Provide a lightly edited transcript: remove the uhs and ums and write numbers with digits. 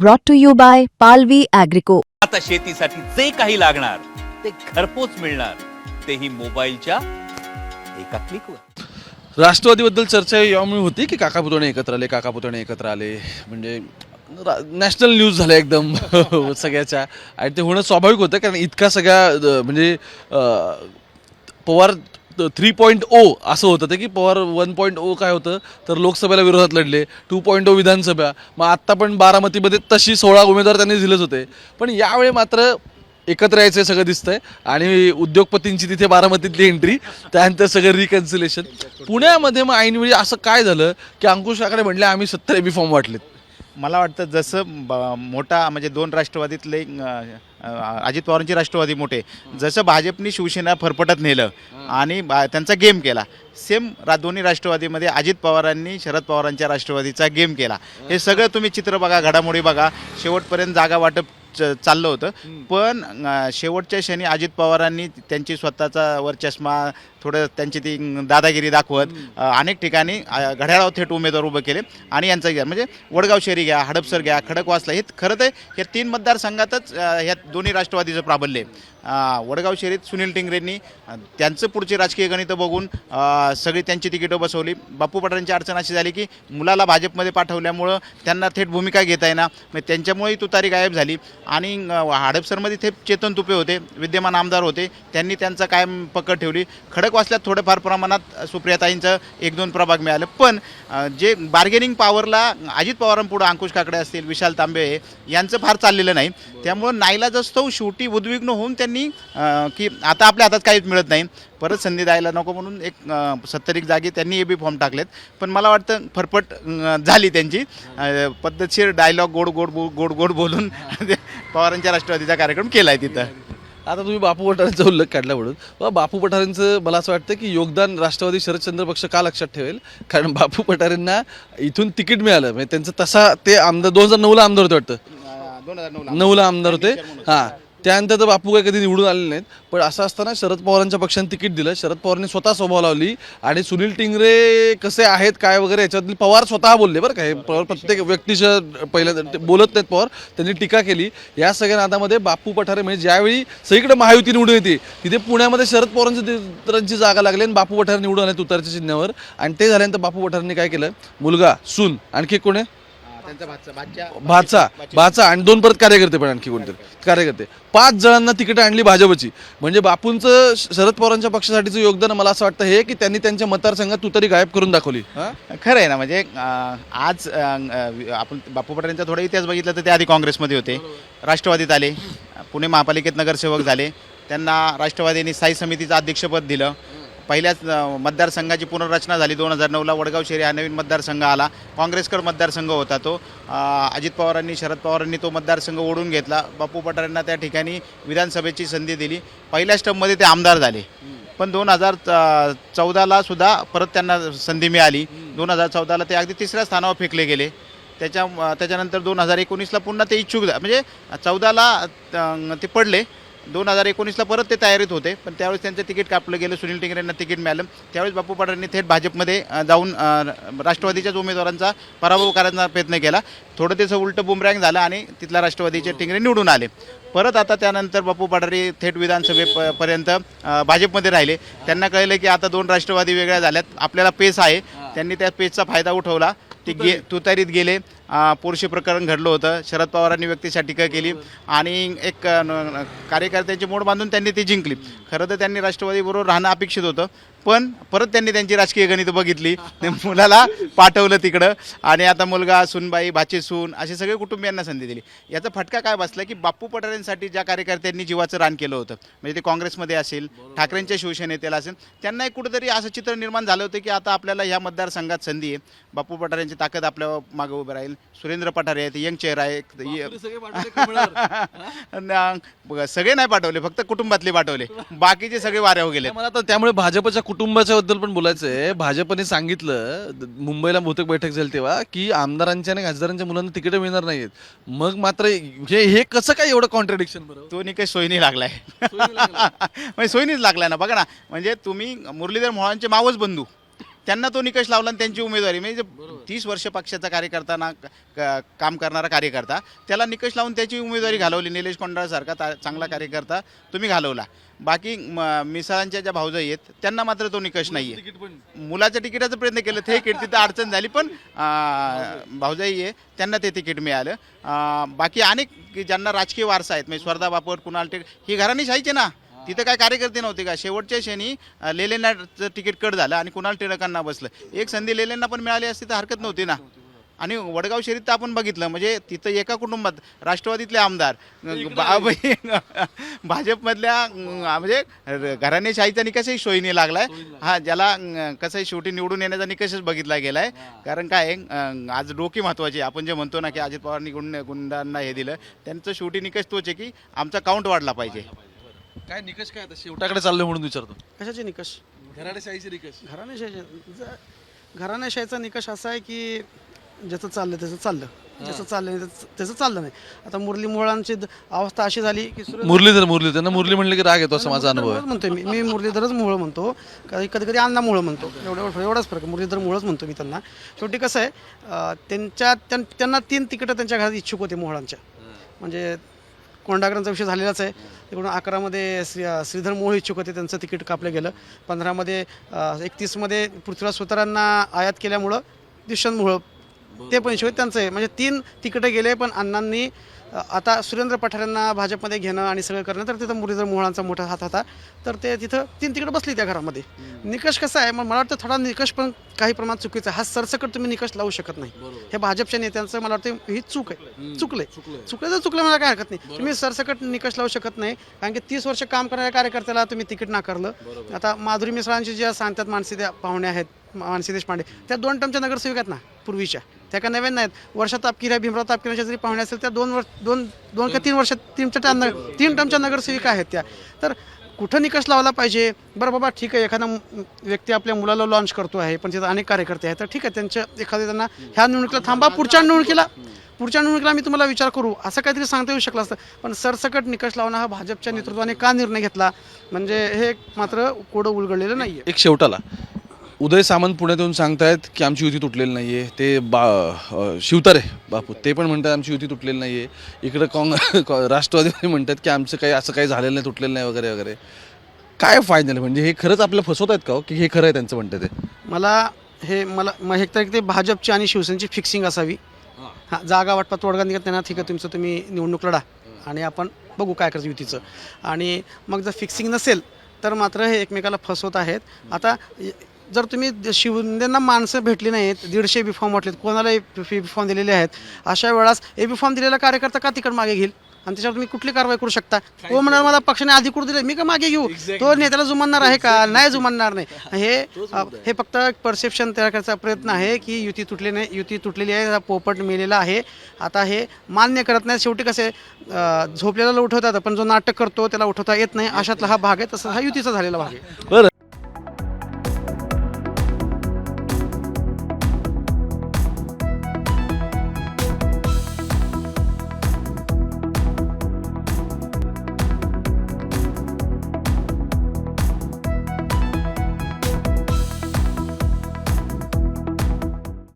Brought to you by Palvi Agrico. आता शेतीसाठी जे काही लागणार ते घरपोच मिळणार, तेही मोबाईलच्या एका क्लिकवर. राष्ट्रवादीबद्दल चर्चा यामुळे होती की काका पुतणे एकत्र आले म्हणजे नॅशनल न्यूज झाल्या एकदम सगळ्याच्या. आणि ते होणं स्वाभाविक होतं कारण इतका सगळ्या म्हणजे पवार 3.0 असं होतं ते की पवार 1.0 काय होतं तर लोकसभेला विरोधात लढले, 2.0 विधानसभा, मग आत्ता पण बारामतीमध्ये तशी 16 उमेदवार त्यांनी दिलेच होते. पण यावेळी मात्र एकत्र यायचं सगळं दिसतंय आणि उद्योगपतींची तिथे बारामतीतली एंट्री, त्यानंतर सगळं रिकन्सिलेशन. पुण्यामध्ये मग ऐनवेळी असं काय झालं की अंकुश काकडे म्हणले आम्ही 70 AB फॉर्म वाटलेत. मला वाटतं जसं मोठा म्हणजे दोन राष्ट्रवादीतले अजित पवारांची राष्ट्रवादी मोठे, जसं भाजपनी शिवसेना फरफटत नेलं आणि त्यांचा गेम केला, सेम दोन्ही राष्ट्रवादीमध्ये अजित पवारांनी शरद पवारांच्या राष्ट्रवादीचा गेम केला. हे सगळं तुम्ही चित्र बघा, घडामोडी बघा, शेवटपर्यंत जागा वाटप चाललं होतं. पण शेवटच्या क्षणी अजित पवारांनी त्यांची स्वतःचा वरचष्मा, थोडं त्यांची ती दादागिरी दाखवत अनेक ठिकाणी घड्याळावर थेट उमेदवार उभे केले आणि यांचा घ्या म्हणजे वडगाव शहरी घ्या, हडपसर घ्या, खडकवासला, हे खरं तर हे 3 मतदारसंघातच ह्या दोन्ही राष्ट्रवादीचं प्राबल्य आहे. वडगाव शहरीत सुनील टिंगरेंनी त्यांचं पुढची राजकीय गणितं बघून सगळी त्यांची तिकीटं बसवली. बापू पठारेंची अडचण अशी झाली की मुलाला भाजपमध्ये पाठवल्यामुळं त्यांना थेट भूमिका घेता येणार, मग त्यांच्यामुळेही तुतारी गायब झाली. आणि हडपसरमध्ये थेट चेतन तुपे होते, विद्यमान आमदार होते, त्यांनी त्यांचा कायम पकड ठेवली. खडकवासल्यात थोड्याफार प्रमाणात सुप्रियाताईंचं 1-2 प्रभाग मिळालं. पण जे बार्गेनिंग पॉवरला अजित पवारांपुढं अंकुश काकडे असतील, विशाल तांबे यांचं फार चाललेलं नाही. त्यामुळं नाईलाजास्तव शेवटी उद्विग्न होऊन त्यांनी की आता आपल्या हातात काहीच मिळत नाही, परत संधी द्यायला नको म्हणून एक 70 जागी त्यांनी AB फॉर्म टाकलेत. पण मला वाटतं फरफट झाली त्यांची. पद्धतशीर डायलॉग गोड गोड बोलून पवारांच्या राष्ट्रवादीचा कार्यक्रम केला आहे तिथं. आता तुम्ही बापू पठारेंचा उल्लेख काढला म्हणून बापू पठारेंचं मला असं वाटतं की योगदान राष्ट्रवादी शरदचंद्र पक्ष का लक्षात ठेवेल, कारण बापू पठारेंना इथून तिकीट मिळालं म्हणजे त्यांचं तसा ते आमदार 2009ला आमदार होते वाटतं, 2009ला आमदार होते. हां, त्यानंतर तर बापू काही कधी निवडून आले नाहीत. पण असं असताना शरद पवारांच्या पक्षाने तिकीट दिलं, शरद पवारांनी स्वतः स्वभाव लावली आणि सुनील टिंगरे कसे आहेत काय वगैरे याच्याबद्दल पवार स्वतः बोलले बरं काय. पवार प्रत्येक व्यक्तीच्या पहिल्यांदा बोलत नाहीत पवार, त्यांनी टीका केली. या सगळ्या नादामध्ये बापू पठारे म्हणजे ज्यावेळी सगळीकडे महायुती निवडून येते तिथे पुण्यामध्ये शरद पवारांची जागा लागली आणि बापू पठारे निवडून आले तुतारच्या चिन्हावर. आणि ते झाल्यानंतर बापू पठारेंनी काय केलं, मुलगा, सून, आणखी कोण आहे, भाचा आणि 2 परत कार्यकर्ते, पण आणखी कोणते कार्यकर्ते, 5 जणांना तिकीट आणली भाजपची. म्हणजे बापूंचं शरद पवारांच्या पक्षासाठीचं योगदान मला असं वाटतं हे की त्यांनी त्यांच्या मतदारसंघात तुतारी गायब करून दाखवली. खरं आहे ना. म्हणजे आज आपण बापू पठारेंचा थोडा इतिहास बघितला तर ते आधी काँग्रेसमध्ये होते, राष्ट्रवादीत आले, पुणे महापालिकेत नगरसेवक झाले, त्यांना राष्ट्रवादीने स्थायी समितीचं अध्यक्षपद दिलं. पहिल्याच मतदारसंघाची पुनर्रचना झाली 2009ला, वडगाव शहरी हा नवीन मतदारसंघ आला. काँग्रेसकडे मतदारसंघ होता तो. अजित पवारांनी, शरद पवारांनी तो मतदारसंघ ओढून घेतला. बापू पठारेंना त्या ठिकाणी विधानसभेची संधी दिली. पहिल्याच टर्ममध्ये ते आमदार झाले. पण 2014ला सुद्धा परत त्यांना संधी मिळाली. 2014ला ते अगदी 3ऱ्या स्थानावर फेकले गेले. त्याच्यानंतर 2019ला पुन्हा ते इच्छुक म्हणजे 14ला ते पडले, 2019ला परत ते तयारीत होते. पण त्यावेळेस त्यांचं तिकीट कापलं गेलं, सुनील टिंगरेंना तिकीट मिळालं. त्यावेळेस बापू पठारेंनी थेट भाजपमध्ये जाऊन राष्ट्रवादीच्याच उमेदवारांचा पराभव करायचा प्रयत्न केला. थोडं त्याचं उलटं बुमरँग झालं आणि तिथला राष्ट्रवादीचे टिंगरे निवडून आले. परत आता त्यानंतर बापू पठारे थेट विधानसभेपर्यंत भाजपमध्ये राहिले. त्यांना कळलं की आता 2 राष्ट्रवादी वेगळ्या झाल्यात, आपल्याला पेस आहे. त्यांनी त्या पेसचा फायदा उठवला, ते तुतारीत गेले. पोरशी प्रकरण घडलं होतं, शरद पवारांनी व्यक्तीच्या टीका केली आणि एक कार्यकर्त्यांची मोड बांधून त्यांनी ती जिंकली. खरं तर त्यांनी राष्ट्रवादीबरोबर राहणं अपेक्षित होतं, पण परत त्यांनी त्यांची राजकीय गणितं बघितली, मुलाला पाठवलं तिकडं आणि आता मुलगा, सूनबाई, भाची सून असे सगळे कुटुंबियांना संधी दिली. याचा फटका काय बसला की बापू पठारेंसाठी ज्या कार्यकर्त्यांनी जीवाचं रान केलं होतं, म्हणजे ते काँग्रेसमध्ये असेल, ठाकरेंच्या शिवसेनेतेला असेल, त्यांना एक कुठेतरी असं चित्र निर्माण झालं होतं की आता आपल्याला ह्या मतदारसंघात संधी आहे, बापू पठारेंची ताकद आपल्या मागं उभं राहील. सुरेंद्र पठारे आहेत, यंग चेहरा आहे. सगळे नाही पाठवले, फक्त कुटुंबातले पाठवले, बाकीचे सगळे वाऱ्यावर गेले. मला तर त्यामुळे भाजपच्या कुटुंबाच्या बद्दल पण बोलायचं आहे. भाजपने सांगितलं मुंबईला बहुतेक बैठक झाली तेव्हा की आमदारांच्या आणि खासदारांच्या मुलांना तिकीट मिळणार नाहीत. मग मात्र हे कसं काय एवढं कॉन्ट्रडिक्शन बरं? तो काही सोयीनी लागलाय म्हणजे सोयीनीच लागलाय ना. बघा ना, म्हणजे तुम्ही मुरलीधर मोहोळांचे मावस बंधू त्यांना तो निकष लावला आणि त्यांची उमेदवारी म्हणजे 30 वर्ष पक्षाचा कार्यकर्ता काम करणारा कार्यकर्ता त्याला निकष लावून त्याची उमेदवारी घालवली. निलेश कोंडाळसारखा चांगला कार्यकर्ता तुम्ही घालवला. बाकी मिसाळांच्या ज्या भाऊजाई आहेत त्यांना मात्र तो निकष नाही आहे. मुलाच्या तिकिटाचा प्रयत्न केलं ते तिथं अडचण झाली, पण भाऊजाई आहे त्यांना ते तिकीट मिळालं. बाकी अनेक ज्यांना राजकीय वारसा आहेत म्हणजे स्वर्धा बापट, कुणाल टेक ही घराणेशाहीचे ना, तिथं काय कार्यकर्ते नव्हते का. शेवटच्या क्षणी लेलेंनाचं तिकीट कट झालं आणि कुणाल टिळकांना बसलं. एक संधी लेलेंना पण मिळाली असती तर हरकत नव्हती ना. आणि वडगाव शहरीत तर आपण बघितलं म्हणजे तिथं एका कुटुंबात राष्ट्रवादीतले आमदार भाजपमधल्या म्हणजे घराणेशाहीचा निकषही सोयीने लागलाय. हा ज्याला कसं शेवटी निवडून येण्याचा निकषच बघितला गेलाय. कारण काय आज डोकी महत्वाची. आपण जे म्हणतो ना की अजित पवारांनी गुंडांना हे दिलं, त्यांचं शेवटी निकष तोच आहे की आमचा काउंट वाढला पाहिजे. काय निकष काय आता शेवटाकडे चाललोय म्हणून विचारतो. कशाचे निकष? घराणेशाहीचे निकष. घराणेशाहीचा निकष असा आहे की ज्याचं चाललं त्याचं चाललं, ज्याचं चाललं नाही त्याचं चाललं नाही. आता मुरली मोहोळांची अवस्था अशी झाली की मुरलीधर त्यांना मुरली म्हणले की राग येतो असं माझा अनुभव आहे. म्हणतोय मी मुरलीधरच मोहोळ म्हणतो, कधी कधी अण्णा मोहोळ म्हणतो, एवढाच फरक. मुरलीधर मोहोळच म्हणतो मी त्यांना. शेवटी कसं आहे त्यांना 3 तिकीटं त्यांच्या घरात इच्छुक होते मोहोळांच्या. म्हणजे कोंडागरांचा विषय झालेलाच आहे. तिकडून 11मध्ये श्रीधर मोहोळ इच्छुक होते, त्यांचं तिकीट कापलं गेलं. 15मध्ये 31मध्ये पृथ्वीराज सुतारांना आयात केल्यामुळं दुष्यंत मोहोळ ते पण इच्छुक त्यांचं आहे. म्हणजे 3 तिकीटं गेले, पण अण्णांनी आता सुरेंद्र पठारेंना भाजपमध्ये घेणं आणि सगळं करणं, तर तिथं मुरलीधर मोहोळांचा मोठा हात होता. तर ते तिथं 3 तिकीटं बसली त्या घरामध्ये. निकष कसा आहे, मग मला वाटतं थोडा निकष पण काही प्रमाणात चुकीचा आहे. हा सरसकट तुम्ही निकष लावू शकत नाही. हे भाजपच्या नेत्यांचं मला वाटतं ही चूक आहे. चुकलं मला काय हरकत नाही. तुम्ही सरसकट निकष लावू शकत नाही, कारण की 30 वर्ष काम करणाऱ्या कार्यकर्त्याला तुम्ही तिकीट नाकारलं. आता माधुरी मिसाळांची ज्या सांगतात मानसी पाहुणे आहेत, मानसी देशपांडे, त्या 2 टर्मच्या नगरसेविका आहेत ना पूर्वीच्या, त्या का नवीन नाहीत. वर्षा तापकिऱ्या, भीमराव तापकिऱ्याच्या जरी पाहुणे असेल त्या 2 का 3 वर्ष 3 टर्मच्या नगरसेविका आहेत त्या. तर कुठं निकष लावला पाहिजे? बरं बाबा ठीक आहे, एखादा व्यक्ती आपल्या मुलाला लॉन्च करतो आहे, पण तिथं अनेक कार्यकर्ते आहेत, तर ठीक आहे त्यांच्या त्यांना ह्या निवडणुकीला थांबा, पुढच्या निवडणुकीला मी तुम्हाला विचार करू असं काहीतरी सांगता येऊ शकलं असतं. पण सरसकट निकष लावणं हा भाजपच्या नेतृत्वाने का निर्णय घेतला, म्हणजे हे मात्र कोडं उलगडलेलं नाही आहे. एक शेवटाला उदय सामंत पुण्यात येऊन सांगतायत की आमची युती तुटलेली नाही आहे. ते शिवतारे बापू ते पण म्हणतात आमची युती तुटलेली नाही आहे. इकडं राष्ट्रवादी म्हणतात की आमचं काही असं काही झालेलं नाही, तुटलेलं नाही वगैरे वगैरे. काय फायनल म्हणजे हे खरंच आपल्याला फसवत आहेत का हो, की हे खरं आहे त्यांचं म्हणतात ते? मला एक तर ते भाजपची आणि शिवसेनेची फिक्सिंग असावी. हां, जागा वाटपात तोडगा निघत त्यांना ठीक आहे, तुमचं तुम्ही निवडणूक लढा आणि आपण बघू काय करायचं युतीचं. आणि मग जर फिक्सिंग नसेल तर मात्र हे एकमेकाला फसवत आहेत. आता जर तुम्ही शिवसेनेला माणसं भेटली नाहीत, 150 बी फॉर्म वाटलेत, कोणाला बी फॉर्म दिलेले आहेत, अशा वेळास बी फॉर्म दिलेला कार्यकर्ता का तिकड मागे घेईल आणि त्याच्यावर तुम्ही कुठली कारवाई करू शकता? तो म्हणणार मला पक्षाने अधिकृत दिले, मी का मागे घेऊ? तो नेत्याला जुमानणार आहे का? नाही जुमानणार नाही. हे फक्त परसेप्शन तयार करायचा प्रयत्न आहे की युती तुटलेली आहे, पोपट मेलेला आहे. आता हे मान्य करत नाही. शेवटी कसे झोपलेला उठवतात, पण जो नाटक करतो त्याला उठवता येत नाही, अशातला हा भाग आहे. तसं हा युतीचा झालेला भाग आहे. बरं.